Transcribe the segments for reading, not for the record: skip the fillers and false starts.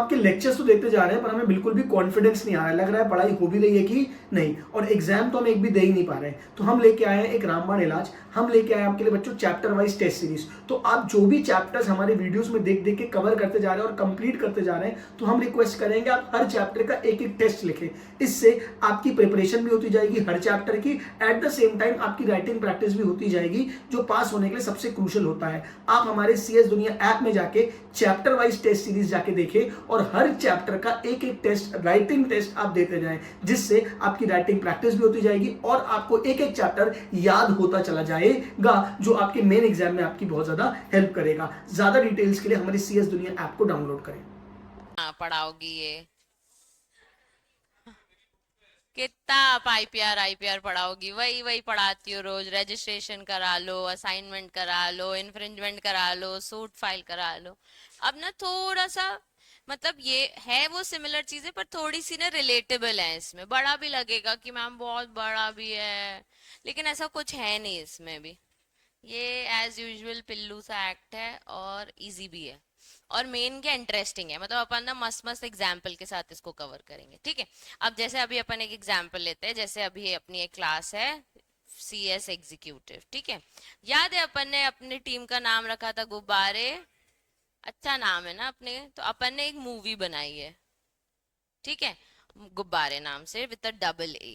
आपके लेक्चर्स तो देखते जा रहे हैं पर हमें बिल्कुल भी कॉन्फिडेंस नहीं आ रहा है, लग रहा है पढ़ाई हो भी रही है कि नहीं, और एग्जाम तो हम एक भी दे ही नहीं पा रहे हैं। तो हम लेके आए हैं एक रामबाण इलाज, हम लेके आए हैं आपके लिए बच्चों चैप्टर वाइज टेस्ट सीरीज। तो आप जो भी चैप्टर्स हमारे वीडियोस में देख देख के कवर करते जा रहे हैं और कंप्लीट करते जा रहे हैं, तो हम रिक्वेस्ट करेंगे आप हर चैप्टर का एक एक टेस्ट लिखें। इससे आपकी प्रिपरेशन भी होती जाएगी हर चैप्टर की, एट द सेम टाइम आपकी राइटिंग प्रैक्टिस भी होती जाएगी, जो पास होने के लिए सबसे क्रूशियल होता है। आप हमारे CS दुनिया ऐप में जाके चैप्टर वाइज टेस्ट सीरीज जाके देखें और हर चैप्टर का एक एक टेस्ट, राइटिंग टेस्ट आप देते जाएं, जिससे आपकी राइटिंग प्रैक्टिस भी होती जाएगी और आपको एक एक चैप्टर याद होता चला जाएगा, जो आपके मेन एग्जाम में आपकी बहुत ज्यादा हेल्प करेगा। ज्यादा डिटेल्स के लिए हमारी CS दुनिया ऐप को डाउनलोड करें। पढ़ाओगी ये? कितना आप IPR पढ़ाओगी? वही वही पढ़ाती हो रोज। रजिस्ट्रेशन करा लो, असाइनमेंट करा लो, इन्फ्रिंजमेंट करा लो, सूट फाइल करा लो। अब ना थोड़ा सा, मतलब ये है वो सिमिलर चीजें, पर थोड़ी सी ना रिलेटेबल है इसमें। बड़ा भी लगेगा कि मैम बहुत बड़ा भी है, लेकिन ऐसा कुछ है नहीं इसमें भी। ये एज यूजुअल पिल्लू सा एक्ट है और इजी भी है, और मेन क्या इंटरेस्टिंग है। मतलब अपन ना मस्त मस्त एग्जाम्पल के साथ इसको कवर करेंगे, ठीक है। अब जैसे अभी अपन एक एग्जाम्पल लेते हैं, जैसे अभी अपनी एक क्लास है CS एग्जीक्यूटिव, ठीक है। याद है अपन ने अपनी टीम का नाम रखा था गुब्बारे? अच्छा नाम है ना अपने। तो अपन ने एक मूवी बनाई है, ठीक है, गुब्बारे नाम से, विद अ डबल A,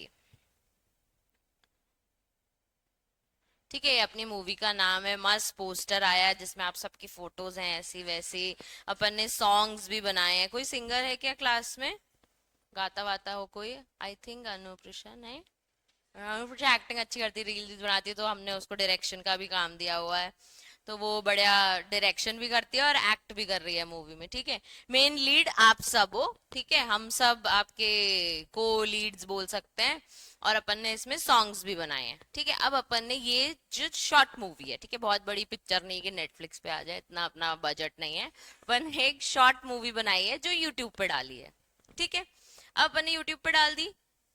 ठीक है। ये अपनी मूवी का नाम है। मस्त पोस्टर आया है जिसमें आप सबकी फोटोज हैं ऐसी वैसी। अपन ने सॉन्ग्स भी बनाए हैं। कोई सिंगर है क्या क्लास में? गाता वाता हो कोई? आई थिंक अनुप्रिशा नहीं। अनुप्रिशा एक्टिंग अच्छी करती, रील्स बनाती है, तो हमने उसको डायरेक्शन का भी काम दिया हुआ है। तो वो बढ़िया डायरेक्शन भी करती है और एक्ट भी कर रही है मूवी में, ठीक है। मेन लीड आप सब हो, ठीक है, हम सब आपके को लीड्स बोल सकते हैं। और अपन ने इसमें सॉन्ग्स भी बनाए हैं, ठीक है। अब अपन ने ये जो शॉर्ट मूवी है, ठीक है, बहुत बड़ी पिक्चर नहीं कि नेटफ्लिक्स पे आ जाए, इतना अपना बजट नहीं है। अपन ने एक शॉर्ट मूवी बनाई है जो यूट्यूब पे डाली है, ठीक है। अब अपन ने यूट्यूब पे डाल दी,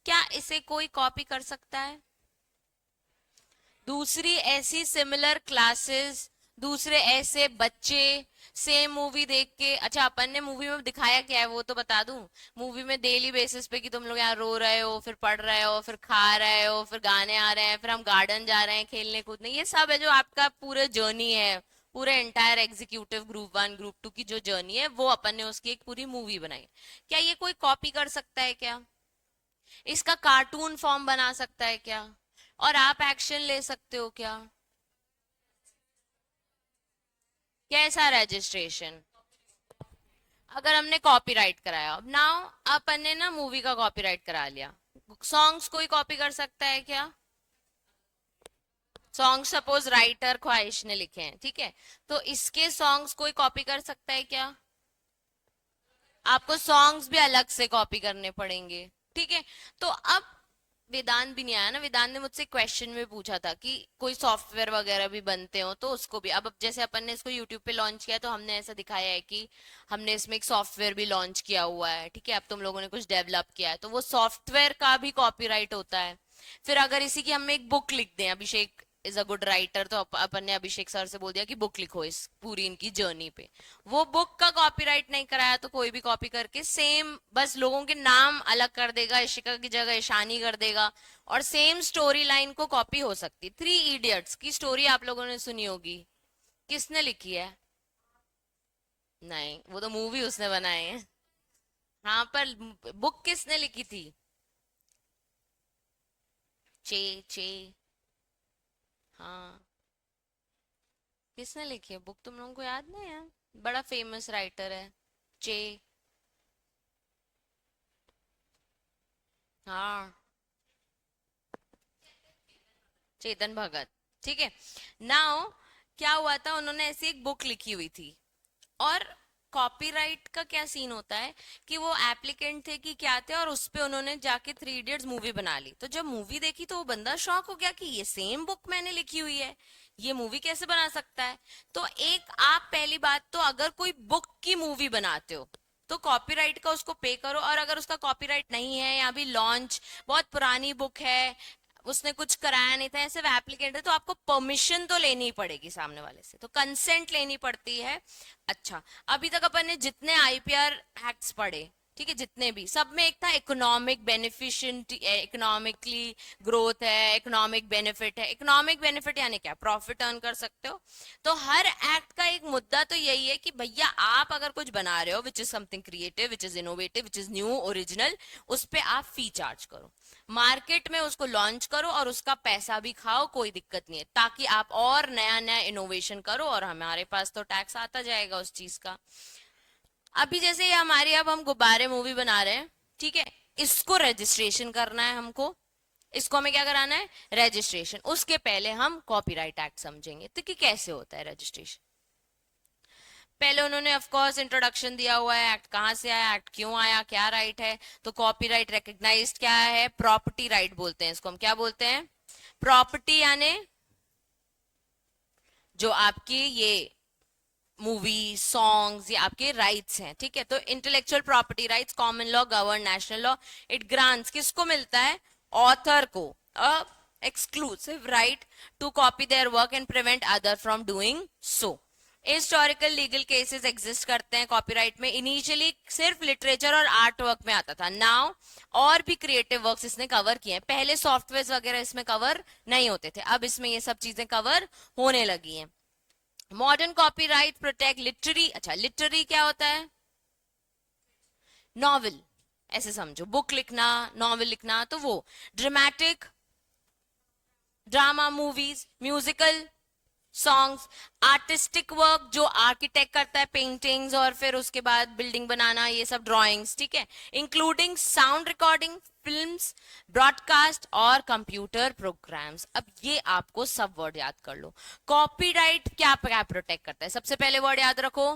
क्या इसे कोई कॉपी कर सकता है? दूसरी ऐसी सिमिलर क्लासेस, दूसरे ऐसे बच्चे सेम मूवी देख के, अच्छा अपन ने मूवी में दिखाया क्या है वो तो बता दूं। मूवी में डेली बेसिस पे कि तुम लोग यहाँ रो रहे हो, फिर पढ़ रहे हो, फिर खा रहे हो, फिर गाने आ रहे हैं, फिर हम गार्डन जा रहे हैं खेलने कूदने, ये सब है जो आपका पूरा जर्नी है। पूरे एंटायर एग्जीक्यूटिव ग्रुप 1 ग्रुप 2 की जो जर्नी है, वो अपन ने उसकी एक पूरी मूवी बनाई। क्या ये कोई कॉपी कर सकता है क्या? इसका कार्टून फॉर्म बना सकता है क्या? और आप एक्शन ले सकते हो क्या? कैसा रजिस्ट्रेशन? अगर हमने कॉपीराइट कराया, अब नाउ अपन ने ना मूवी का कॉपीराइट करा लिया, सॉन्ग्स कोई कॉपी कर सकता है क्या? सॉन्ग सपोज राइटर ख्वाहिश ने लिखे हैं, ठीक है, तो इसके सॉन्ग्स कोई कॉपी कर सकता है क्या? आपको सॉन्ग्स भी अलग से कॉपी करने पड़ेंगे, ठीक है। तो अब वेदांत भी नहीं आया ना। वेदांत ने मुझसे क्वेश्चन में पूछा था कि कोई सॉफ्टवेयर वगैरह भी बनते हो तो उसको भी, अब जैसे अपन ने इसको यूट्यूब पे लॉन्च किया तो हमने ऐसा दिखाया है कि हमने इसमें एक सॉफ्टवेयर भी लॉन्च किया हुआ है, ठीक है। अब तुम लोगों ने कुछ डेवलप किया है तो वो सॉफ्टवेयर का भी कॉपीराइट होता है। फिर अगर इसी की हम एक बुक लिख दें, अभिषेक इज अ गुड राइटर, तो अपन ने अभिषेक सर से बोल दिया कि बुक लिखो इस पूरी इनकी जर्नी पे। वो बुक का कॉपीराइट नहीं कराया तो कोई भी कॉपी करके सेम, बस लोगों के नाम अलग कर देगा, इशिका की जगह ईशानी कर देगा, और सेम स्टोरी लाइन को कॉपी हो सकती। 3 इडियट्स की स्टोरी आप लोगों ने सुनी होगी, किसने लिखी है? नहीं, वो तो मूवी उसने बनाई है। हाँ, पर बुक किसने लिखी थी? चे चे, हाँ, किसने लिखी है बुक? तुम लोगों को याद नहीं है? बड़ा फेमस राइटर है, चे। हाँ, चेतन भगत, ठीक है। नाउ क्या हुआ था, उन्होंने ऐसी एक बुक लिखी हुई थी, और कॉपीराइट का क्या सीन होता है कि वो एप्लीकेंट थे कि क्या थे, और उस पे उन्होंने जाके 3 इडियट्स मूवी बना ली। तो जब मूवी देखी तो वो बंदा शॉक हो गया कि ये सेम बुक मैंने लिखी हुई है, ये मूवी कैसे बना सकता है? तो एक आप पहली बात तो अगर कोई बुक की मूवी बनाते हो तो कॉपीराइट का उसको पे करो, और अगर उसका कॉपीराइट नहीं है या अभी लॉन्च, बहुत पुरानी बुक है, उसने कुछ कराया नहीं था, ऐसे एप्लीकेंट है, तो आपको परमिशन तो लेनी ही पड़ेगी सामने वाले से, तो कंसेंट लेनी पड़ती है। अच्छा, अभी तक अपन ने जितने आईपीआर एक्ट्स पढ़े, ठीक है, जितने भी, सब में एक था इकोनॉमिक बेनिफिशियंट, इकोनॉमिकली ग्रोथ है, इकोनॉमिक बेनिफिट है। इकोनॉमिक बेनिफिट यानी क्या? प्रॉफिट अर्न कर सकते हो। तो हर एक्ट का एक मुद्दा तो यही है कि भैया आप अगर कुछ बना रहे हो which is something creative, which is innovative, which is new, original, उस पे आप फी चार्ज करो, मार्केट में उसको लॉन्च करो और उसका पैसा भी खाओ, कोई दिक्कत नहीं है, ताकि आप और नया नया इनोवेशन करो और हमारे पास तो टैक्स आता जाएगा उस चीज का। अभी जैसे ये हमारी, अब हम गुब्बारे मूवी बना रहे हैं, ठीक है, इसको रजिस्ट्रेशन करना है हमको, इसको हमें क्या कराना है? रजिस्ट्रेशन। उसके पहले हम कॉपीराइट एक्ट समझेंगे, तो कि कैसे होता है रजिस्ट्रेशन। पहले उन्होंने ऑफ कोर्स इंट्रोडक्शन दिया हुआ है, एक्ट कहां से आया, एक्ट क्यों आया, क्या राइट है। तो कॉपीराइट रिकग्नाइज्ड क्या है? प्रॉपर्टी राइट बोलते हैं इसको, हम क्या बोलते हैं? प्रॉपर्टी, यानी जो आपकी ये मूवी, सॉन्ग्स, ये आपके राइट्स हैं, ठीक है। तो intellectual property rights, common law govern national law, it grants, किसको मिलता है? ऑथर को a exclusive right to copy their work and prevent other from doing so. Historical legal cases exist करते हैं कॉपीराइट में। इनिशियली सिर्फ लिटरेचर और art work में आता था, नाउ और भी क्रिएटिव वर्क्स इसने कवर किए हैं। पहले सॉफ्टवेयर वगैरह इसमें कवर नहीं होते थे, अब इसमें ये सब चीजें कवर होने लगी हैं। मॉडर्न कॉपीराइट प्रोटेक्ट लिटरेरी, अच्छा लिटरेरी क्या होता है? नॉवल, ऐसे समझो, बुक लिखना, नॉवल लिखना, तो वो। Dramatic, drama, movies, musical, songs, artistic work जो आर्किटेक्ट करता है, पेंटिंग्स और फिर उसके बाद बिल्डिंग बनाना, ये सब, ड्राइंग्स, ठीक है, including sound recording, films, broadcast और कंप्यूटर प्रोग्राम्स। अब ये आपको सब वर्ड याद कर लो। कॉपीराइट क्या क्या प्रोटेक्ट करता है? सबसे पहले वर्ड याद रखो,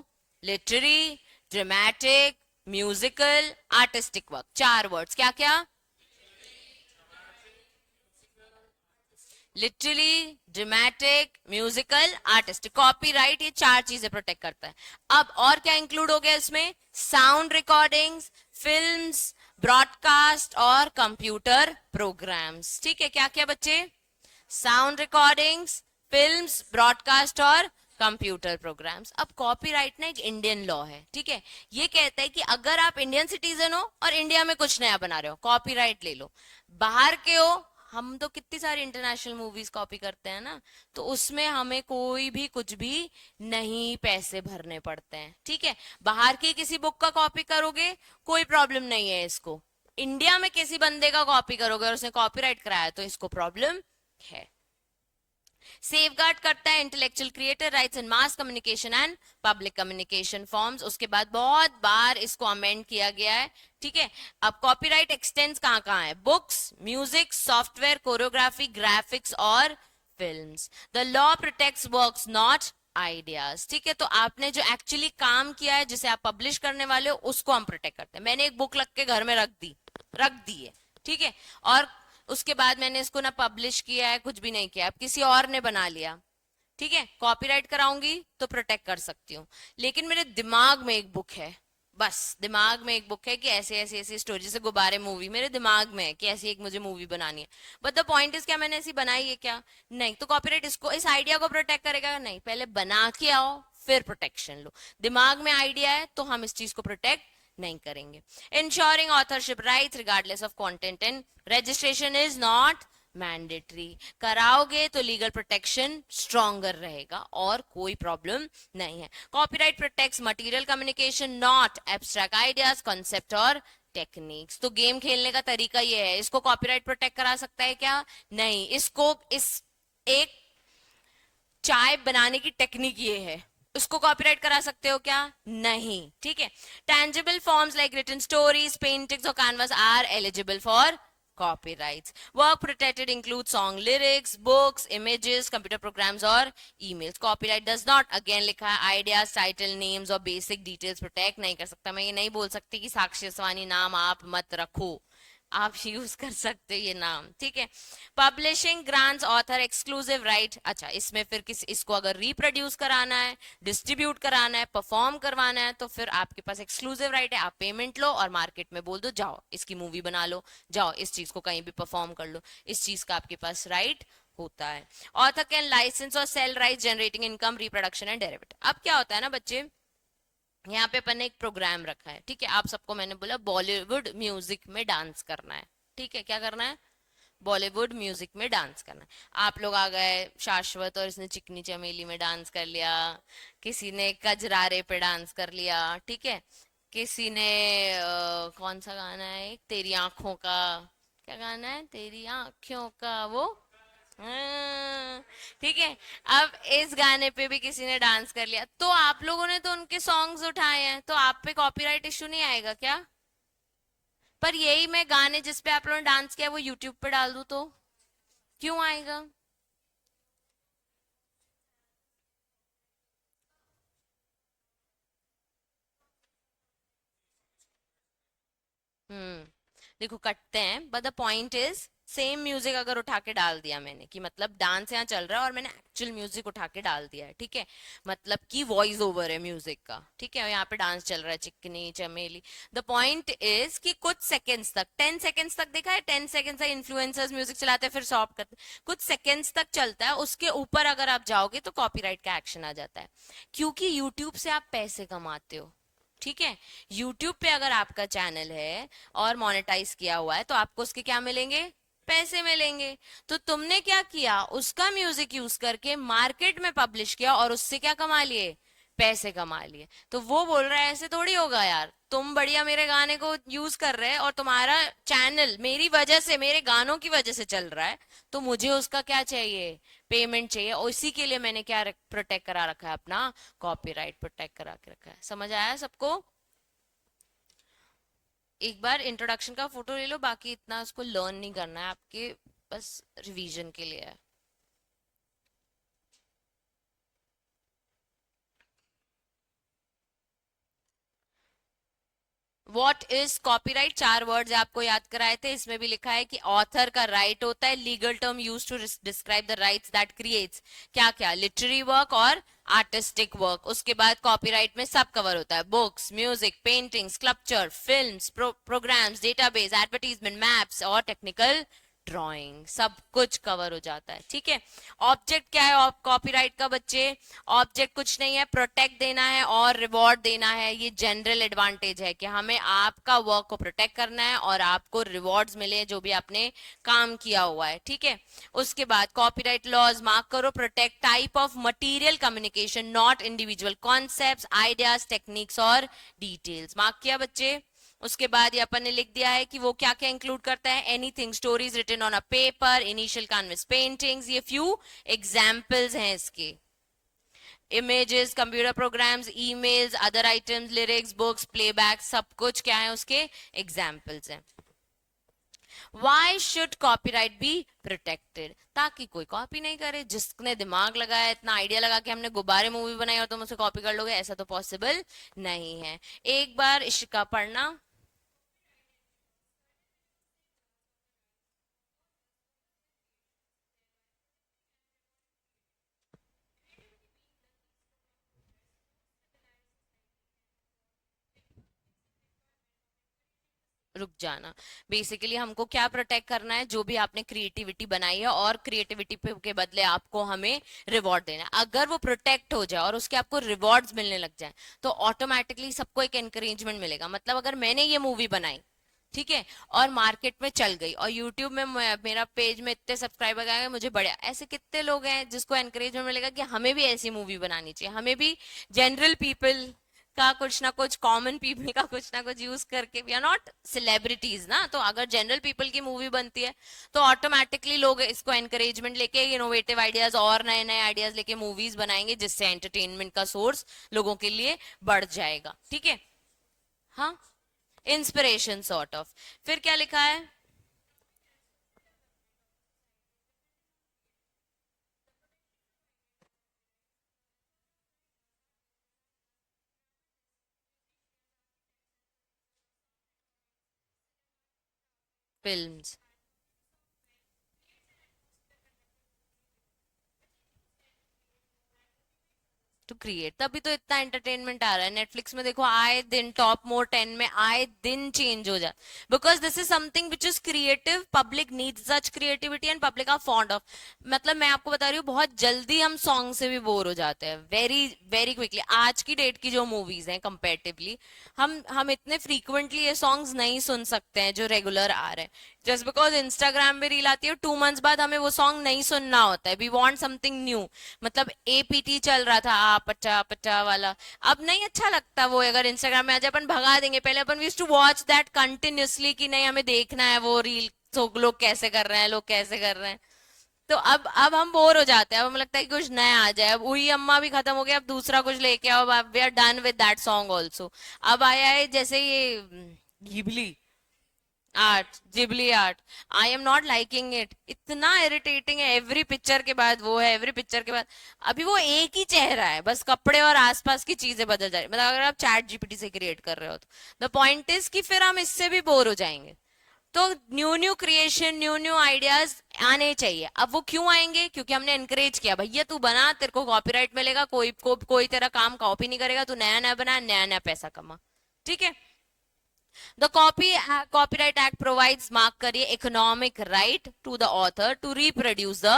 literary, dramatic, musical, artistic work, चार वर्ड्स, क्या क्या? Literally, dramatic, musical, artistic. Copyright ये चार चीजें प्रोटेक्ट करता है। अब और क्या इंक्लूड हो गया इसमें? साउंड रिकॉर्डिंग्स, फिल्म्स, ब्रॉडकास्ट और कंप्यूटर प्रोग्राम्स, ठीक है। क्या क्या बच्चे? साउंड रिकॉर्डिंग्स, फिल्म्स, ब्रॉडकास्ट और कंप्यूटर प्रोग्राम्स। अब कॉपीराइट ना एक इंडियन लॉ है, ठीक है। ये कहता है कि अगर आप इंडियन सिटीजन हो और इंडिया में कुछ नया बना रहे हो, कॉपीराइट ले लो। बाहर के हो, हम तो कितनी सारी इंटरनेशनल मूवीज कॉपी करते हैं ना, तो उसमें हमें कोई भी कुछ भी नहीं पैसे भरने पड़ते हैं, ठीक है। बाहर की किसी बुक का कॉपी करोगे, कोई प्रॉब्लम नहीं है इसको। इंडिया में किसी बंदे का कॉपी करोगे और उसने कॉपीराइट कराया, तो इसको प्रॉब्लम है। सेफगार्ड करता है intellectual creator rights in mass communication and public communication forms. उसके बाद बहुत बार इसको अमेंड किया गया है, ठीक है। अब कॉपीराइट एक्सटेंड्स कहां कहां है? Books, music, software, choreography, graphics और films. The law protects works not ideas, ठीक है। तो आपने जो एक्चुअली काम किया है, जिसे आप पब्लिश करने वाले हो, उसको हम प्रोटेक्ट करते हैं। मैंने एक बुक लग के घर में रख दी है, ठीक है, और उसके बाद मैंने इसको ना पब्लिश किया है, कुछ भी नहीं किया, अब किसी और ने बना लिया, ठीक है, कॉपीराइट कराऊंगी तो प्रोटेक्ट कर सकती हूँ। लेकिन मेरे दिमाग में एक बुक है, बस दिमाग में एक बुक है कि ऐसे ऐसी ऐसी स्टोरी, जैसे गुब्बारे मूवी मेरे दिमाग में है कि ऐसी एक मुझे मूवी बनानी है, बट द पॉइंट इज क्या मैंने ऐसी बनाई है क्या? नहीं। तो कॉपीराइट इसको, इस आइडिया को प्रोटेक्ट करेगा? नहीं। पहले बना के आओ फिर प्रोटेक्शन लो। दिमाग में आइडिया है तो हम इस चीज को प्रोटेक्ट नहीं करेंगे। Ensuring authorship right regardless of content and registration is not mandatory. कराओगे तो लीगल प्रोटेक्शन स्ट्रॉन्गर रहेगा और कोई प्रॉब्लम नहीं है। Copyright protects material communication, not abstract ideas, concept और टेक्निक्स। तो गेम खेलने का तरीका ये है, इसको कॉपीराइट प्रोटेक्ट करा सकता है क्या? नहीं। इसको इस एक चाय बनाने की टेक्निक ये है, उसको कॉपीराइट करा सकते हो क्या? नहीं, ठीक है। Tangible forms like written stories, paintings और canvas are eligible for copyrights. Work protected includes song lyrics, books, images, computer programs और emails. Copyright does not, again लिखा है, ideas, title, names और basic details protect नहीं कर सकता। मैं ये नहीं बोल सकती कि साक्षी असवानी नाम आप मत रखो, आप यूज कर सकते हो ये नाम, ठीक है। Publishing grants author exclusive right. अच्छा, इसमें फिर इसको अगर रिप्रोड्यूस कराना है, डिस्ट्रीब्यूट कराना है, परफॉर्म करवाना है, तो फिर आपके पास एक्सक्लूसिव राइट है। आप पेमेंट लो और मार्केट में बोल दो जाओ इसकी मूवी बना लो, जाओ इस चीज को कहीं भी परफॉर्म कर लो, इस चीज का आपके पास राइट होता है। ऑथर कैन लाइसेंस और sell right generating income reproduction and derivative. अब क्या होता है ना बच्चे, यहाँ पे अपन ने एक प्रोग्राम रखा है, ठीक है। आप सबको मैंने बोला बॉलीवुड म्यूजिक में डांस करना है, ठीक है। क्या करना है? बॉलीवुड म्यूजिक में डांस करना है। आप लोग आ गए शाश्वत और इसने चिकनी चमेली में डांस कर लिया, किसी ने कजरारे पे डांस कर लिया, ठीक है। किसी ने कौन सा गाना है एक, तेरी आंखों का, क्या गाना है, तेरी आंखों का वो, हाँ, ठीक है। अब इस गाने पे भी किसी ने डांस कर लिया, तो आप लोगों ने तो उनके सॉन्ग्स उठाए हैं, तो आप पे कॉपीराइट इशू नहीं आएगा क्या? पर यही मैं गाने जिस पे आप लोगों ने डांस किया वो यूट्यूब पे डाल दूं तो क्यों आएगा? हम्म, देखो कटते हैं, but the point is same music अगर उठा के डाल दिया मैंने, कि मतलब डांस यहाँ चल रहा है और मैंने एक्चुअल म्यूजिक उठा के डाल दिया है, ठीक है। मतलब कि वॉइस ओवर है म्यूजिक का, ठीक है, यहाँ पे डांस चल रहा है चिकनी चमेली। द पॉइंट इज कि कुछ सेकंड्स तक, 10 सेकंड्स तक, देखा है 10 सेकंड्स तक इन्फ्लुएंसर्स म्यूजिक चलाते हैं फिर स्टॉप करते हैं, कुछ सेकंड्स तक चलता है, उसके ऊपर अगर आप जाओगे तो कॉपीराइट का एक्शन आ जाता है, क्योंकि यूट्यूब से आप पैसे कमाते हो, ठीक है। यूट्यूब पे अगर आपका चैनल है और मोनेटाइज किया हुआ है तो आपको उसके क्या मिलेंगे? पैसे मिलेंगे। तो तुमने क्या किया, उसका म्यूजिक यूज करके मार्केट में पब्लिश किया और उससे क्या कमा लिए? पैसे कमा लिए। तो वो बोल रहा है ऐसे थोड़ी होगा यार, तुम बढ़िया मेरे गाने को यूज कर रहे हैं और तुम्हारा चैनल मेरी वजह से, मेरे गानों की वजह से चल रहा है, तो मुझे उसका क्या चाहिए? पेमेंट चाहिए। और इसी के लिए मैंने क्या प्रोटेक्ट करा रखा है अपना, कॉपीराइट प्रोटेक्ट करा के रखा है। समझ आया सबको? एक बार इंट्रोडक्शन का फोटो ले लो, बाकी इतना उसको लर्न नहीं करना है आपके, बस रिवीजन के लिए है। What is copyright? 4 वर्ड्स आपको याद कराए थे, इसमें भी लिखा है कि ऑथर का राइट होता है, legal term use to describe the rights that creates क्या क्या, लिटरेरी वर्क और आर्टिस्टिक वर्क। उसके बाद कॉपीराइट में सब कवर होता है, books, music, painting, sculpture, films, programmes, database, advertisement, maps और टेक्निकल ड्राइंग, सब कुछ कवर हो जाता है, ठीक है। ऑब्जेक्ट क्या है कॉपीराइट का बच्चे? ऑब्जेक्ट कुछ नहीं है, प्रोटेक्ट देना है और रिवॉर्ड देना है। ये जनरल एडवांटेज है कि हमें आपका वर्क को प्रोटेक्ट करना है और आपको रिवॉर्ड्स मिले जो भी आपने काम किया हुआ है, ठीक है। उसके बाद कॉपीराइट लॉज मार्क करो, protect type of material communication, not individual concepts, ideas, techniques और डिटेल्स। मार्क किया बच्चे? उसके बाद ये अपन ने लिख दिया है कि वो क्या क्या इंक्लूड करता है, anything stories written on a paper, initial canvas paintings, ये फ्यू एग्जाम्पल्स हैं इसके। Images, computer programs, emails, other items, lyrics, books, playback, सब कुछ क्या है उसके एग्जाम्पल्स हैं। Why should copyright be protected? ताकि कोई कॉपी नहीं करे। जिसने दिमाग लगाया, इतना आइडिया लगा कि हमने गुब्बारे मूवी बनाई और तुम उसे कॉपी कर लोगे, ऐसा तो पॉसिबल नहीं है। एक बार इश्का पढ़ना। रुक जाना। बेसिकली हमको क्या प्रोटेक्ट करना है, जो भी आपने क्रिएटिविटी बनाई है और क्रिएटिविटी के बदले आपको हमें रिवॉर्ड देना है। अगर वो प्रोटेक्ट हो जाए और उसके आपको रिवॉर्ड्स मिलने लग जाए तो ऑटोमेटिकली सबको एक एनकरेजमेंट मिलेगा। मतलब अगर मैंने ये मूवी बनाई, ठीक है, और मार्केट में चल गई और यूट्यूब में मेरा पेज में इतने सब्सक्राइबर आ गए, मुझे बड़े, ऐसे कितने लोग हैं जिसको एनकरेजमेंट मिलेगा कि हमें भी ऐसी मूवी बनानी चाहिए, हमें भी जनरल पीपल का कुछ ना कुछ, कॉमन पीपल का कुछ ना कुछ यूज करके, वी आर नॉट सेलिब्रिटीज ना, तो अगर जनरल पीपल की मूवी बनती है तो ऑटोमेटिकली लोग इसको एनकरेजमेंट लेके इनोवेटिव आइडियाज और नए नए आइडियाज लेके मूवीज बनाएंगे, जिससे एंटरटेनमेंट का सोर्स लोगों के लिए बढ़ जाएगा, ठीक है। हाँ, इंस्पिरेशन सॉर्ट ऑफ। फिर क्या लिखा है? फिल्म्स। टू क्रिएट, तभी तो इतना एंटरटेनमेंट आ रहा है नेटफ्लिक्स में। देखो आए दिन टॉप मोर 10 में आए दिन चेंज हो जाए, because this is something which is creative, public needs such creativity and public are fond of. मतलब मैं आपको बता रही हूँ, बहुत जल्दी हम सॉन्ग से भी बोर हो जाते हैं, वेरी वेरी क्विकली। आज की डेट की जो मूवीज हैं कंपेरेटिवली, हम इतने फ्रीक्वेंटली ये सॉन्ग्स नहीं सुन सकते हैं जो रेगुलर आ रहे हैं, जस्ट बिकॉज इंस्टाग्राम पे रील आती है, 2 मंथ्स बाद हमें वो सॉन्ग नहीं सुनना होता है, वी वांट समथिंग न्यू। मतलब एपीटी चल रहा था आ पचा पचा वाला, अब नहीं अच्छा लगता वो। अगर इंस्टाग्राम में आ जाए अपन भगा देंगे। पहले अपन we used to watch that continuously कि नहीं हमें देखना है वो रील, तो लोग कैसे कर रहे हैं, लोग कैसे कर रहे हैं। तो अब हम बोर हो जाते हैं, अब हमें लगता है कि कुछ नया आ जाए। अब वही अम्मा भी खत्म हो गया, अब दूसरा कुछ लेके आओ, अब we are done with that song also. अब आया है जैसे ये Ghibli art, Ghibli art, I am not liking it, इतना इरिटेटिंग है। एवरी पिक्चर के बाद वो है, एवरी पिक्चर के बाद अभी वो एक ही चेहरा है, बस कपड़े और आसपास की चीजें बदल जाए। मतलब अगर आप चैट जीपीटी से क्रिएट कर रहे हो तो द पॉइंट इज कि फिर हम इससे भी बोर हो जाएंगे। तो new new creation, new new ideas आने चाहिए। अब वो क्यों आएंगे? क्योंकि हमने एनकरेज किया, भैया तू बना, तेरे को कॉपीराइट मिलेगा, कोई तेरा काम कॉपी नहीं करेगा, तू नया नया बना, नया नया पैसा कमा। ठीक है। The Copyright Act provides, mark करिए, economic right to the author to reproduce the